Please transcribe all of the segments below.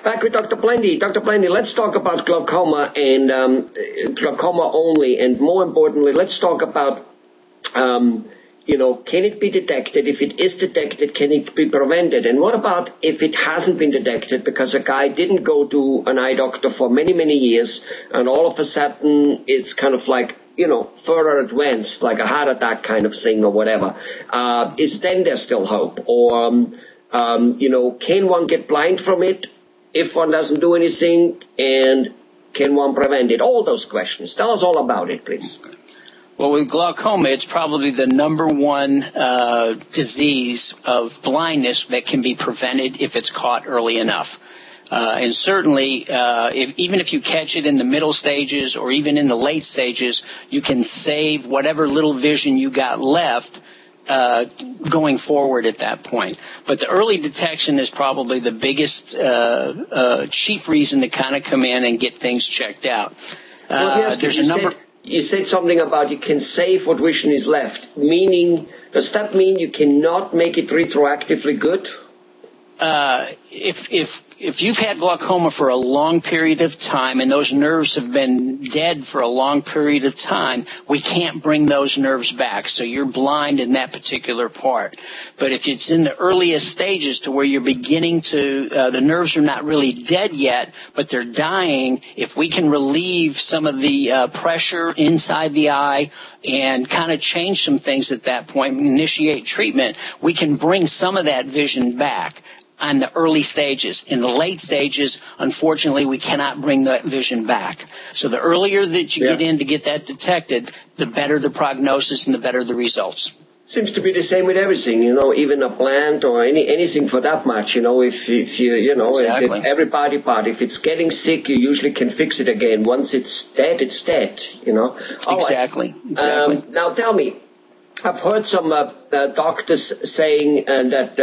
Back with Dr. Planty. Dr. Planty, let's talk about glaucoma and glaucoma only, and more importantly, let's talk about, can it be detected? If it is detected, can it be prevented? And what about if it hasn't been detected because a guy didn't go to an eye doctor for many, many years, and all of a sudden it's kind of like, further advanced, like a heart attack kind of thing or whatever? Is then there still hope? Or, can one get blind from it if one doesn't do anything, and can one prevent it? All those questions. Tell us all about it, please. Well, with glaucoma, it's probably the number one disease of blindness that can be prevented if it's caught early enough. And certainly, even if you catch it in the middle stages or even in the late stages, you can save whatever little vision you got left going forward at that point. But the early detection is probably the biggest, chief reason to kind of come in and get things checked out. There's a number. You said something about you can save what vision is left. Meaning, does that mean you cannot make it retroactively good? If you've had glaucoma for a long period of time and those nerves have been dead for a long period of time, we can't bring those nerves back. So you're blind in that particular part. But if it's in the earliest stages to where you're beginning to, the nerves are not really dead yet, but they're dying, if we can relieve some of the pressure inside the eye and kind of change some things at that point, initiate treatment, we can bring some of that vision back on the early stages. In the late stages, unfortunately, we cannot bring that vision back. So the earlier that you get in to get that detected, the better the prognosis and the better the results. Seems to be the same with everything, even a plant or anything for that much, if Exactly. every body part, if it's getting sick, you usually can fix it again. Once it's dead, it's dead, Exactly. Right. Now tell me, I've heard some doctors saying that,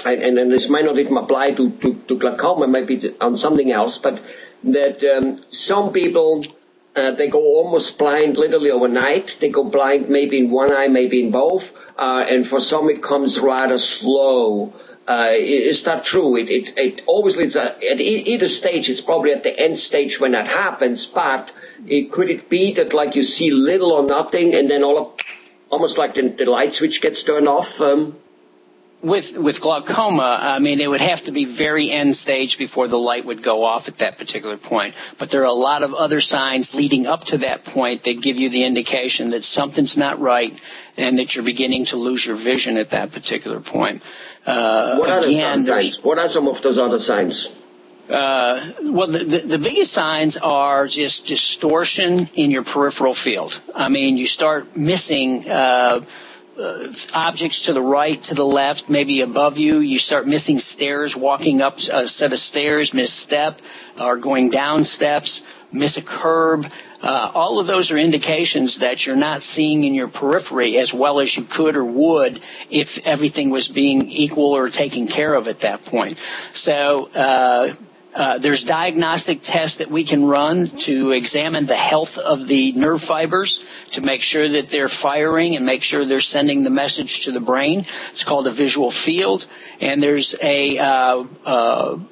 and this might not even apply to glaucoma, maybe on something else, but that some people, they go almost blind literally overnight. They go blind maybe in one eye, maybe in both, and for some it comes rather slow. Is that true? It obviously it's at either stage. It's probably at the end stage when that happens, but could it be that like you see little or nothing and then almost like the light switch gets turned off? With glaucoma, it would have to be very end stage before the light would go off at that particular point. But there are a lot of other signs leading up to that point that give you the indication that something's not right and that you're beginning to lose your vision at that particular point. What are signs? What are some of those other signs? Well, the biggest signs are just distortion in your peripheral field. You start missing objects to the right, to the left, maybe above you. You start missing stairs, walking up a set of stairs, miss step, or going down steps, miss a curb. All of those are indications that you're not seeing in your periphery as well as you could or would if everything was being equal or taken care of at that point. So there's diagnostic tests that we can run to examine the health of the nerve fibers to make sure that they're firing and make sure they're sending the message to the brain. It's called a visual field. And there's an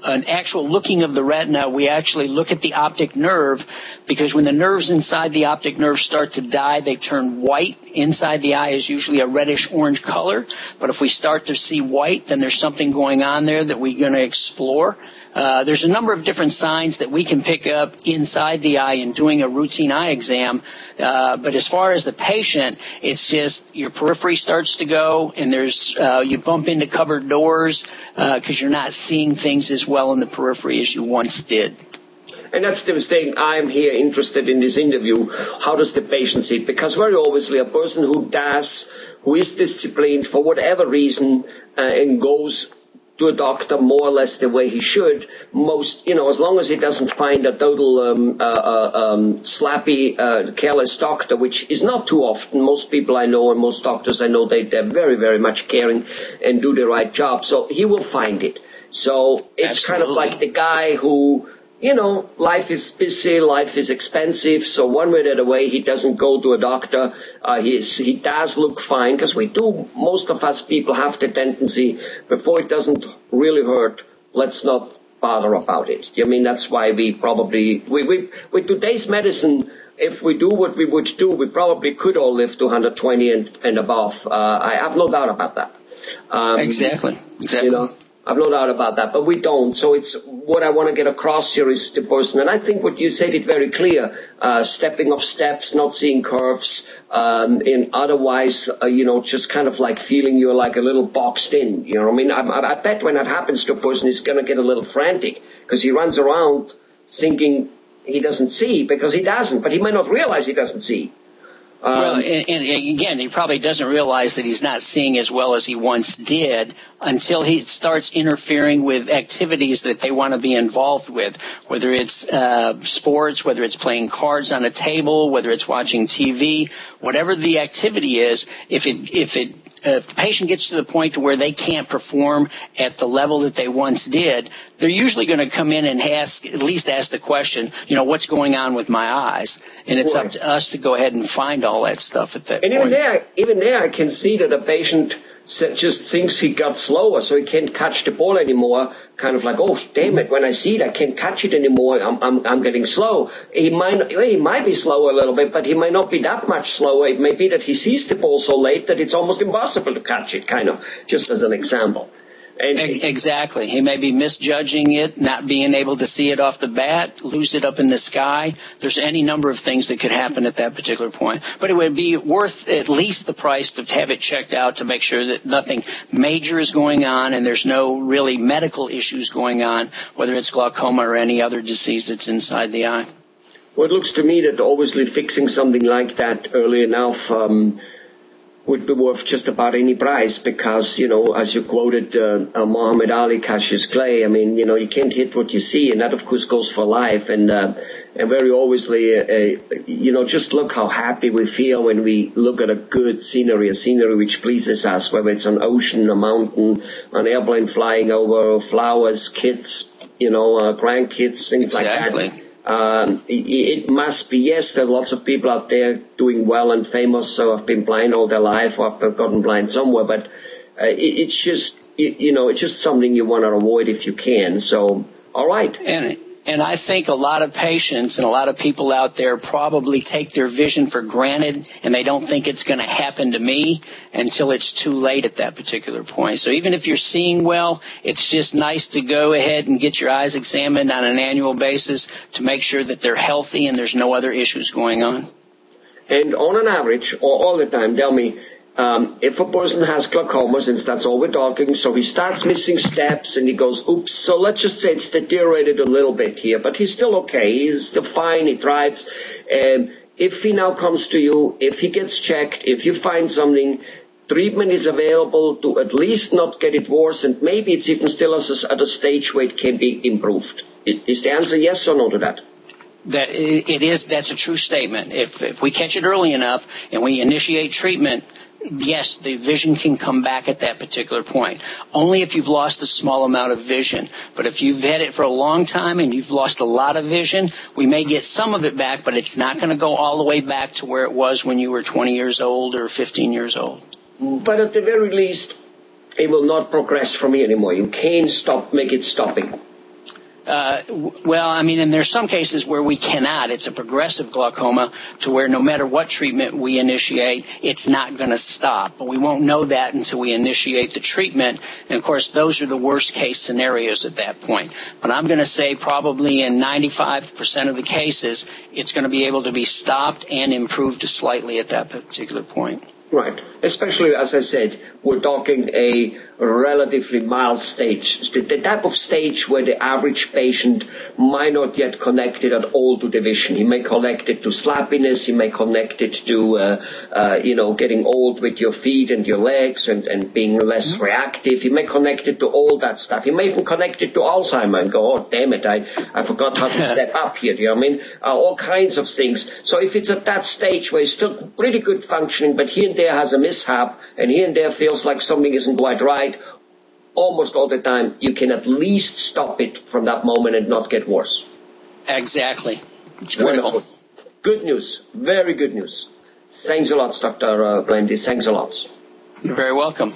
actual looking of the retina. We actually look at the optic nerve because when the nerves inside the optic nerve start to die, they turn white. Inside the eye is usually a reddish-orange color. But if we start to see white, then there's something going on there that we're going to explore. There's a number of different signs that we can pick up inside the eye in doing a routine eye exam. But as far as the patient, it's just your periphery starts to go and there's, you bump into cupboard doors, because you're not seeing things as well in the periphery as you once did. And that's the thing. I'm here interested in this interview. How does the patient see it? Because very obviously a person who is disciplined for whatever reason, and goes to a doctor more or less the way he should, as long as he doesn't find a total slappy, careless doctor, which is not too often. Most people I know and most doctors I know, they're very, very much caring and do the right job. So he will find it. So it's kind of like the guy who, life is busy, life is expensive, so one way or the other way, he doesn't go to a doctor. He does look fine, because most of us people have the tendency, before it doesn't really hurt, let's not bother about it. I mean, that's why we probably, with today's medicine, if we do what we would do, we probably could all live to 120 and above. I have no doubt about that. Exactly. You know, I've no doubt about that, but we don't. So it's what I want to get across here is the person, and I think what you said it very clear, stepping off steps, not seeing curves, and otherwise, just kind of like feeling you're like a little boxed in. You know what I mean? I bet when that happens to a person, he's going to get a little frantic because he runs around thinking he doesn't see because he doesn't, but he might not realize he doesn't see. Well, and again, he probably doesn't realize that he's not seeing as well as he once did until he starts interfering with activities that they want to be involved with, whether it's sports, whether it's playing cards on a table, whether it's watching TV, whatever the activity is. If the patient gets to the point to where they can't perform at the level that they once did, they're usually going to come in and at least ask the question, what's going on with my eyes? And it's up to us to go ahead and find all that stuff at that point. And even there, I can see that a patient just thinks he got slower, so he can't catch the ball anymore. Kind of like, oh, damn it, when I see it, I can't catch it anymore. I'm getting slow. He might be slow a little bit, but he might not be that much slower. It may be that he sees the ball so late that it's almost impossible to catch it, kind of, just as an example. Exactly. He may be misjudging it, not being able to see it off the bat, lose it up in the sky. There's any number of things that could happen at that particular point. But it would be worth at least the price to have it checked out to make sure that nothing major is going on and there's no really medical issues going on, whether it's glaucoma or any other disease that's inside the eye. Well, it looks to me that obviously fixing something like that early enough would be worth just about any price because, as you quoted Muhammad Ali, Cassius Clay, I mean, you can't hit what you see, and that, of course, goes for life. And very obviously, just look how happy we feel when we look at a good scenery, a scenery which pleases us, whether it's an ocean, a mountain, an airplane flying over, flowers, kids, grandkids, things like that. It must be, yes, there are lots of people out there doing well and famous, so have been blind all their life or have gotten blind somewhere, but it's just, it's just something you want to avoid if you can. So, all right. And I think a lot of patients and a lot of people out there probably take their vision for granted and they don't think it's going to happen to me until it's too late at that particular point. So even if you're seeing well, it's just nice to go ahead and get your eyes examined on an annual basis to make sure that they're healthy and there's no other issues going on. And on an average, or all the time, tell me, if a person has glaucoma, since that's all we're talking, so he starts missing steps and he goes, oops, so let's just say it's deteriorated a little bit here, but he's still okay, he's still fine, he drives. If he now comes to you, if he gets checked, if you find something, treatment is available to at least not get it worse, and maybe it's even still at a stage where it can be improved. Is the answer yes or no to that? That's a true statement. If we catch it early enough and we initiate treatment, yes, the vision can come back at that particular point. Only if you've lost a small amount of vision. But if you've had it for a long time and you've lost a lot of vision, we may get some of it back, but it's not going to go all the way back to where it was when you were 20 years old or 15 years old. But at the very least, it will not progress from here anymore. You can't make it stopping. And there's some cases where we cannot. It's a progressive glaucoma to where no matter what treatment we initiate, it's not going to stop. But we won't know that until we initiate the treatment. And, of course, those are the worst case scenarios at that point. But I'm going to say probably in 95% of the cases, it's going to be able to be stopped and improved slightly at that particular point. Right. Especially, as I said, we're talking a relatively mild stage, the type of stage where the average patient might not yet connect it at all to the vision. He may connect it to slappiness, he may connect it to, getting old with your feet and your legs and being less reactive. He may connect it to all that stuff. He may even connect it to Alzheimer and go, oh, damn it, I forgot how to step up here. Do you know what I mean? All kinds of things. So if it's at that stage where it's still pretty good functioning, but here and there has a mishap, and here and there feels like something isn't quite right, almost all the time you can at least stop it from that moment and not get worse. Exactly. It's critical. Wonderful. Good news. Very good news. Thanks a lot, Dr. Planty. Thanks a lot. You're very welcome.